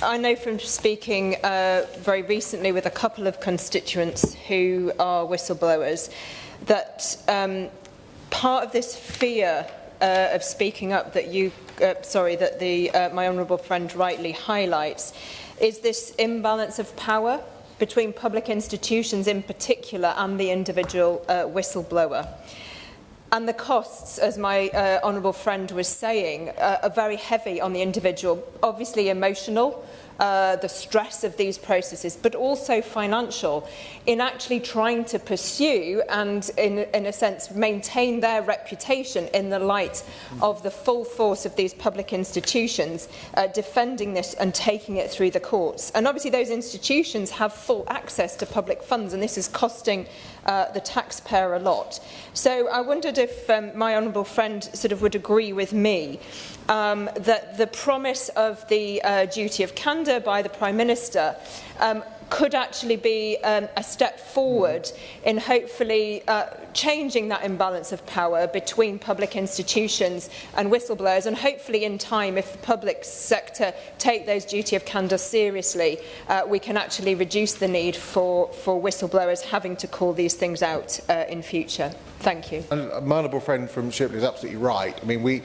I know from speaking very recently with a couple of constituents who are whistleblowers that part of this fear of speaking up that my honourable friend rightly highlights is this imbalance of power between public institutions in particular and the individual whistleblower. And the costs, as my honourable friend was saying, are very heavy on the individual, obviously emotional, the stress of these processes, but also financial, in actually trying to pursue and, in a sense, maintain their reputation in the light of the full force of these public institutions, defending this and taking it through the courts. And obviously those institutions have full access to public funds, and this is costing the taxpayer a lot. So I wondered if my honourable friend sort of would agree with me that the promise of the duty of candour by the Prime Minister could actually be a step forward in hopefully changing that imbalance of power between public institutions and whistleblowers, and hopefully in time, if the public sector take those duty of candour seriously, we can actually reduce the need for whistleblowers having to call these things out in future. Thank you. And my honourable friend from Shipley is absolutely right. I mean,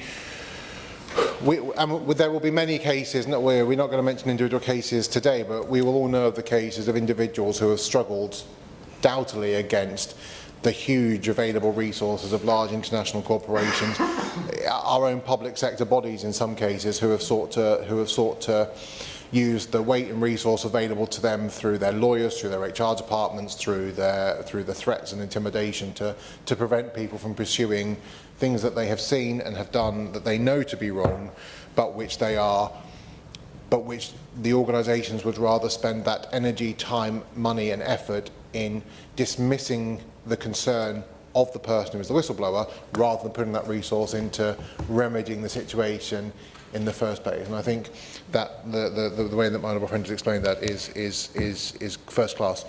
there will be many cases, we're not going to mention individual cases today, but we will all know of the cases of individuals who have struggled doubtfully against the huge available resources of large international corporations, our own public sector bodies in some cases who have sought to use the weight and resource available to them through their lawyers, through their HR departments, through the threats and intimidation to prevent people from pursuing things that they have seen and have done that they know to be wrong, but which the organisations would rather spend that energy, time, money and effort in dismissing the concern of the person who is the whistleblower, rather than putting that resource into remedying the situation in the first place. And I think that the way that my honourable friend has explained that is first class.